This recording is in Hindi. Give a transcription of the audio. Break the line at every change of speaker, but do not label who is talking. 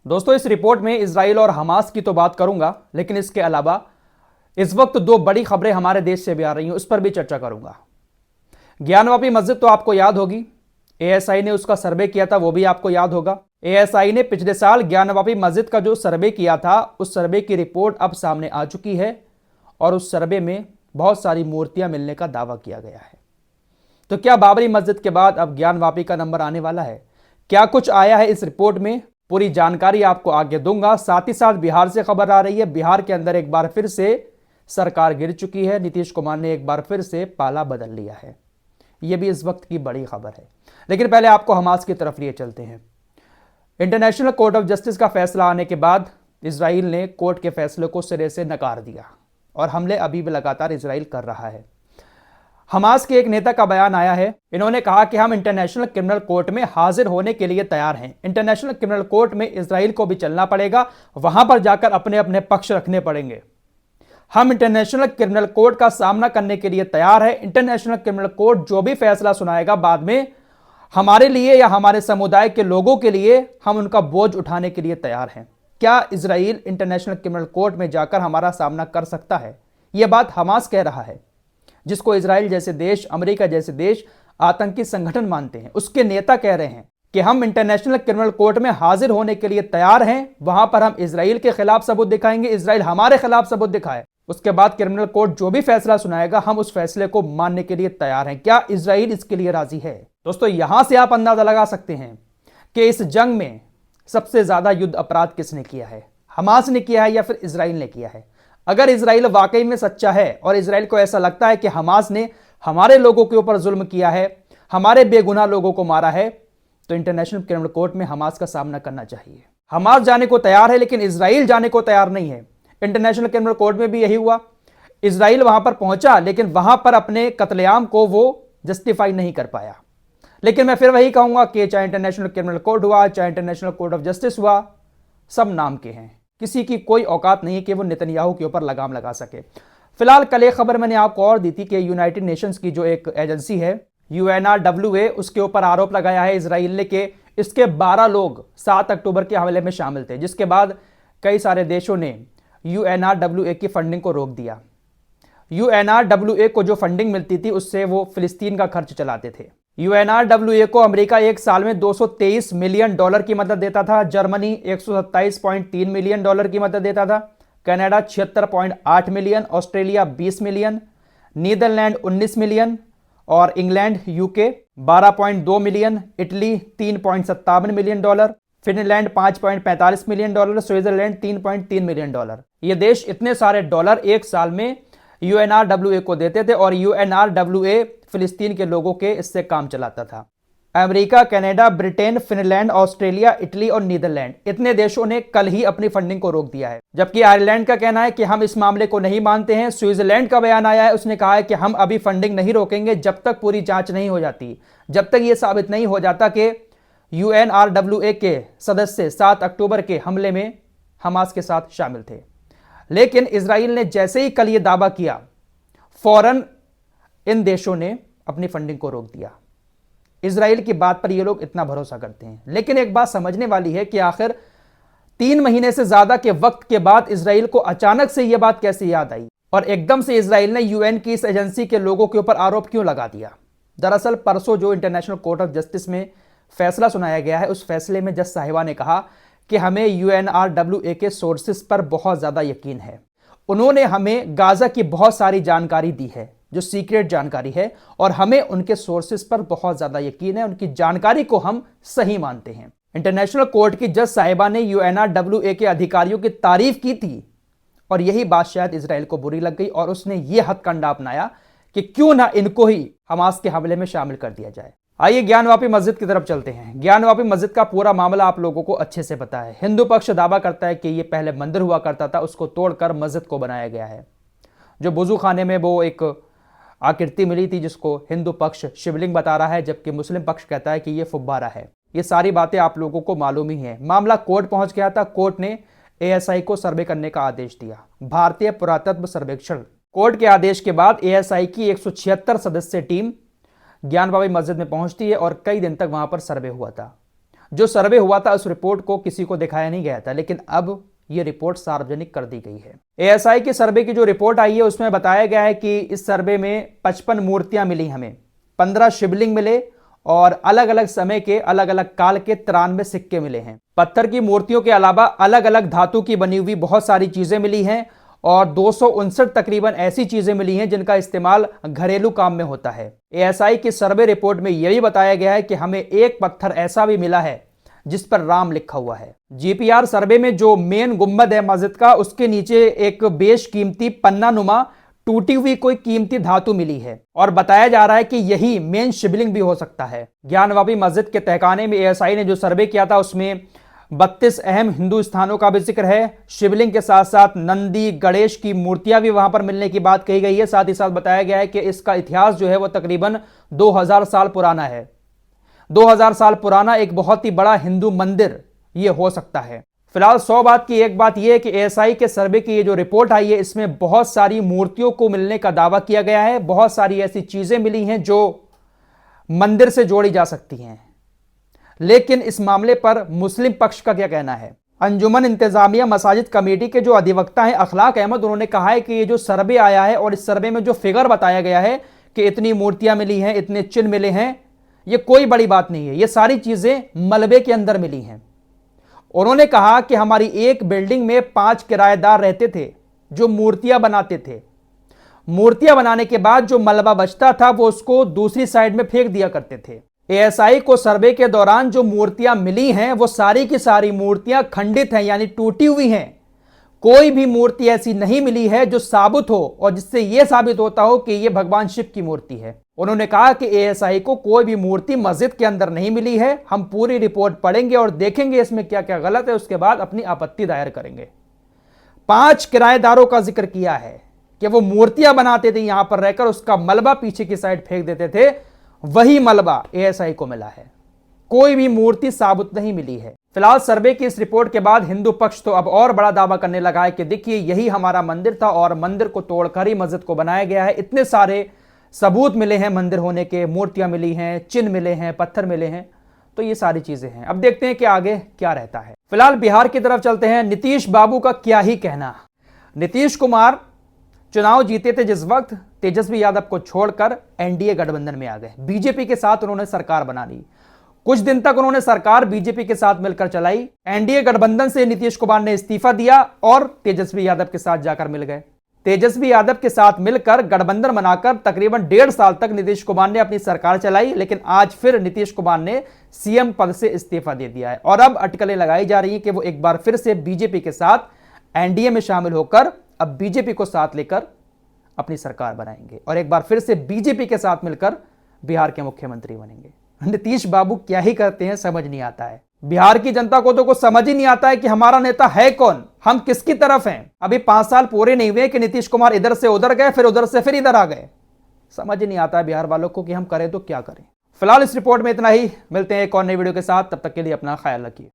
दोस्तों, इस रिपोर्ट में इजराइल और हमास की तो बात करूंगा, लेकिन इसके अलावा इस वक्त दो बड़ी खबरें हमारे देश से भी आ रही हैं, उस पर भी चर्चा करूंगा। ज्ञानवापी मस्जिद तो आपको याद होगी, एएसआई ने उसका सर्वे किया था, वो भी आपको याद होगा। एएसआई ने पिछले साल ज्ञानवापी मस्जिद का जो सर्वे किया था, उस सर्वे की रिपोर्ट अब सामने आ चुकी है और उस सर्वे में बहुत सारी मूर्तियां मिलने का दावा किया गया है। तो क्या बाबरी मस्जिद के बाद अब ज्ञानवापी का नंबर आने वाला है? क्या कुछ आया है इस रिपोर्ट में? पूरी जानकारी आपको आगे दूंगा। साथ ही साथ बिहार से खबर आ रही है, बिहार के अंदर एक बार फिर से सरकार गिर चुकी है। नीतीश कुमार ने एक बार फिर से पाला बदल लिया है। यह भी इस वक्त की बड़ी खबर है। लेकिन पहले आपको हमास की तरफ लिए चलते हैं। इंटरनेशनल कोर्ट ऑफ जस्टिस का फैसला आने के बाद इजराइल ने कोर्ट के फैसले को सिरे से नकार दिया और हमले अभी भी लगातार इजराइल कर रहा है। हमास के एक नेता का बयान आया है। इन्होंने कहा कि हम इंटरनेशनल क्रिमिनल कोर्ट में हाजिर होने के लिए तैयार हैं। इंटरनेशनल क्रिमिनल कोर्ट में इजराइल को भी चलना पड़ेगा, वहां पर जाकर अपने अपने पक्ष रखने पड़ेंगे। हम इंटरनेशनल क्रिमिनल कोर्ट का सामना करने के लिए तैयार है। इंटरनेशनल क्रिमिनल कोर्ट जो भी फैसला सुनाएगा बाद में, हमारे लिए या हमारे समुदाय के लोगों के लिए, हम उनका बोझ उठाने के लिए तैयार हैं। क्या इजराइल इंटरनेशनल क्रिमिनल कोर्ट में जाकर हमारा सामना कर सकता है? यह बात हमास कह रहा है, जिसको इजराइल जैसे देश, अमेरिका जैसे देश आतंकी संगठन मानते हैं। उसके नेता कह रहे हैं कि हम इंटरनेशनल क्रिमिनल कोर्ट में हाजिर होने के लिए तैयार हैं। वहां पर हम इजराइल के खिलाफ सबूत दिखाएंगे, इजराइल हमारे खिलाफ सबूत दिखाए, उसके बाद क्रिमिनल कोर्ट जो भी फैसला सुनाएगा हम उस फैसले को मानने के लिए तैयार हैं। क्या इजराइल इसके लिए राजी है? दोस्तों, यहां से आप अंदाजा लगा सकते हैं कि इस जंग में सबसे ज्यादा युद्ध अपराध किसने किया है, हमास ने किया है या फिर इजराइल ने किया है। अगर इजराइल वाकई में सच्चा है और इजराइल को ऐसा लगता है कि हमास ने हमारे लोगों के ऊपर जुल्म किया है, हमारे बेगुनाह लोगों को मारा है, तो इंटरनेशनल क्रिमिनल कोर्ट में हमास का सामना करना चाहिए। हमास जाने को तैयार है, लेकिन इजराइल जाने को तैयार नहीं है। इंटरनेशनल क्रिमिनल कोर्ट में भी यही हुआ। इजराइल वहां पर पहुंचा, लेकिन वहां पर अपने कत्लेआम को वो जस्टिफाई नहीं कर पाया। लेकिन मैं फिर वही कहूंगा कि चाहे इंटरनेशनल क्रिमिनल कोर्ट हुआ, चाहे इंटरनेशनल कोर्ट ऑफ जस्टिस हुआ, सब नाम के हैं। किसी की कोई औकात नहीं है कि वो नेतन्याहू के ऊपर लगाम लगा सके। फिलहाल कल एक खबर मैंने आपको और दी थी कि यूनाइटेड नेशंस की जो एक एजेंसी है UNRWA, उसके ऊपर आरोप लगाया है इजराइल ने कि इसके 12 लोग 7 अक्टूबर के हमले में शामिल थे, जिसके बाद कई सारे देशों ने UNRWA की फंडिंग को रोक दिया। UNRWA को जो फंडिंग मिलती थी उससे वो फिलिस्तीन का खर्च चलाते थे। UNRWA को अमेरिका एक साल में $223 मिलियन की मदद देता था, जर्मनी $127.3 मिलियन की मदद देता था, Canada 76.8 million, Australia 20 million, Netherlands 19 million और England UK 12.2 million, Italy $3.57 million, Finland $5.45 million, Switzerland $3.3 million. ये देश इतने सारे डॉलर एक साल में UNRWA को देते थे और UNRWA फिलिस्तीन के लोगों के इससे काम चलाता था। America, Canada, Britain, Finland, Australia, Italy और नीदरलैंड, इतने देशों ने कल ही अपनी फंडिंग को रोक दिया है। जबकि आयरलैंड का कहना है कि हम इस मामले को नहीं मानते हैं। स्विट्जरलैंड का बयान आया है, उसने कहा है कि हम अभी फंडिंग नहीं रोकेंगे जब तक पूरी जांच नहीं हो जाती, जब तक यह साबित नहीं हो जाता कि UNRWA के सदस्य 7 अक्टूबर के हमले में हमास के साथ शामिल थे। लेकिन इजराइल ने जैसे ही कल यह दावा किया, फौरन इन देशों ने अपनी फंडिंग को रोक दिया। इजराइल की बात पर ये लोग इतना भरोसा करते हैं। लेकिन एक बात समझने वाली है कि आखिर 3 महीने से ज्यादा के वक्त के बाद इजराइल को अचानक से यह बात कैसे याद आई और एकदम से इजराइल ने UN की इस एजेंसी के लोगों के ऊपर आरोप क्यों लगा दिया। दरअसल परसों जो इंटरनेशनल कोर्ट ऑफ जस्टिस में फैसला सुनाया गया है, उस फैसले में जज साहिबा ने कहा कि हमें UNRWA के सोर्सेस पर बहुत ज्यादा यकीन है। उन्होंने हमें गाजा की बहुत सारी जानकारी दी है जो सीक्रेट जानकारी है, और हमें उनके सोर्सेस पर बहुत ज्यादा यकीन है, उनकी जानकारी को हम सही मानते हैं। इंटरनेशनल कोर्ट की जज साहिबा ने UNRWA के अधिकारियों की तारीफ की थी और यही बात शायद इजराइल को बुरी लग गई और उसने यह हथकंडा अपनाया कि क्यों ना इनको ही हमास के हमले में शामिल कर दिया जाए। आइए ज्ञानवापी मस्जिद की तरफ चलते हैं। ज्ञानवापी मस्जिद का पूरा मामला आप लोगों को अच्छे से पता है। हिंदू पक्ष दावा करता है कि यह पहले मंदिर हुआ करता था, उसको तोड़कर मस्जिद को बनाया गया है। जो वुजू खाने में वो एक आकृति मिली थी जिसको हिंदू पक्ष शिवलिंग बता रहा है, जबकि मुस्लिम पक्ष कहता है कि यह फुब्बारा है। ये सारी बातें आप लोगों को मालूम ही है। मामला कोर्ट पहुंच गया था। कोर्ट ने ASI को सर्वे करने का आदेश दिया। भारतीय पुरातत्व सर्वेक्षण कोर्ट के आदेश के बाद ASI की 176 सदस्यीय टीम ज्ञानवापी मस्जिद में पहुंचती है और कई दिन तक वहां पर सर्वे हुआ था। जो सर्वे हुआ था उस रिपोर्ट को किसी को दिखाया नहीं गया था, लेकिन अब ये रिपोर्ट सार्वजनिक कर दी गई है। एएसआई के सर्वे की जो रिपोर्ट आई है उसमें बताया गया है कि इस सर्वे में 55 मूर्तियां मिली, हमें 15 शिवलिंग मिले और अलग अलग समय के अलग अलग काल के 93 सिक्के मिले हैं। पत्थर की मूर्तियों के अलावा अलग अलग धातु की बनी हुई बहुत सारी चीजें मिली हैं और 259 तकरीबन ऐसी चीजें मिली हैं जिनका इस्तेमाल घरेलू काम में होता है। एएसआई की सर्वे रिपोर्ट में यह भी बताया गया है कि हमें एक पत्थर ऐसा भी मिला है जिस पर राम लिखा हुआ है। जीपीआर सर्वे में जो मेन गुंबद है मस्जिद का, उसके नीचे एक बेशकीमती पन्ना नुमा टूटी हुई कोई कीमती धातु मिली है और बताया जा रहा है कि यही मेन शिवलिंग भी हो सकता है। ज्ञानवापी मस्जिद के तहखाने में एएसआई ने जो सर्वे किया था उसमें 32 अहम हिंदू स्थानों का भी जिक्र है। शिवलिंग के साथ साथ नंदी गणेश की मूर्तियां भी वहां पर मिलने की बात कही गई है। साथ ही साथ बताया गया है कि इसका इतिहास जो है वो तकरीबन 2000 साल पुराना है। 2000 साल पुराना एक बहुत ही बड़ा हिंदू मंदिर ये हो सकता है। फिलहाल 100 बात की एक बात यह है कि एएसआई के सर्वे की ये जो रिपोर्ट आई है इसमें बहुत सारी मूर्तियों को मिलने का दावा किया गया है। बहुत सारी ऐसी चीजें मिली हैं जो मंदिर से जोड़ी जा सकती हैं, लेकिन इस मामले पर मुस्लिम पक्ष का क्या कहना है? अंजुमन इंतजामिया मसाजिद कमेटी के जो अधिवक्ता हैं अखलाक अहमद, उन्होंने कहा है कि ये जो सर्वे आया है और इस सर्वे में जो फिगर बताया गया है कि इतनी मूर्तियां मिली हैं, इतने चिन्ह मिले हैं, ये कोई बड़ी बात नहीं है। ये सारी चीजें मलबे के अंदर मिली हैं। उन्होंने कहा कि हमारी एक बिल्डिंग में 5 किराएदार रहते थे जो मूर्तियां बनाते थे। मूर्तियां बनाने के बाद जो मलबा बचता था वो उसको दूसरी साइड में फेंक दिया करते थे। एएसआई को सर्वे के दौरान जो मूर्तियां मिली हैं वो सारी की सारी मूर्तियां खंडित हैं, यानी टूटी हुई हैं। कोई भी मूर्ति ऐसी नहीं मिली है जो साबुत हो और जिससे यह साबित होता हो कि यह भगवान शिव की मूर्ति है। उन्होंने कहा कि एएसआई को कोई भी मूर्ति मस्जिद के अंदर नहीं मिली है। हम पूरी रिपोर्ट पढ़ेंगे और देखेंगे इसमें क्या क्या गलत है, उसके बाद अपनी आपत्ति दायर करेंगे। 5 किराएदारों का जिक्र किया है कि वो मूर्तियां बनाते थे, यहां पर रहकर उसका मलबा पीछे की साइड फेंक देते थे। वही मलबा एएसआई को मिला है। कोई भी मूर्ति साबुत नहीं मिली है। फिलहाल सर्वे की इस रिपोर्ट के बाद हिंदू पक्ष तो अब और बड़ा दावा करने लगा है कि देखिए यही हमारा मंदिर था और मंदिर को तोड़कर ही मस्जिद को बनाया गया है। इतने सारे सबूत मिले हैं मंदिर होने के, मूर्तियां मिली हैं, चिन्ह मिले हैं, पत्थर मिले हैं, तो ये सारी चीजें हैं। अब देखते हैं कि आगे क्या रहता है। फिलहाल बिहार की तरफ चलते हैं। नीतीश बाबू का क्या ही कहना। नीतीश कुमार चुनाव जीते थे जिस वक्त, तेजस्वी यादव को छोड़कर एनडीए गठबंधन में आ गए। बीजेपी के साथ उन्होंने सरकार बना ली। कुछ दिन तक उन्होंने सरकार बीजेपी के साथ मिलकर चलाई। एनडीए गठबंधन से नीतीश कुमार ने इस्तीफा दिया और तेजस्वी यादव के साथ जाकर मिल गए। तेजस्वी यादव के साथ मिलकर गठबंधन बनाकर तकरीबन 1.5 साल तक नीतीश कुमार ने अपनी सरकार चलाई, लेकिन आज फिर नीतीश कुमार ने सीएम पद से इस्तीफा दे दिया है और अब अटकलें लगाई जा रही है कि वो एक बार फिर से बीजेपी के साथ एनडीए में शामिल होकर अब बीजेपी को साथ लेकर अपनी सरकार बनाएंगे और एक बार फिर से बीजेपी के साथ मिलकर बिहार के मुख्यमंत्री बनेंगे। नीतीश बाबू क्या ही करते हैं समझ नहीं आता है। बिहार की जनता को तो कुछ समझ ही नहीं आता है कि हमारा नेता है कौन, हम किसकी तरफ हैं। अभी 5 साल पूरे नहीं हुए कि नीतीश कुमार इधर से उधर गए, फिर उधर से फिर इधर आ गए। समझ ही नहीं आता है बिहार वालों को कि हम करें तो क्या करें। फिलहाल इस रिपोर्ट में इतना ही। मिलते हैं एक और नई वीडियो के साथ, तब तक के लिए अपना ख्याल रखिए।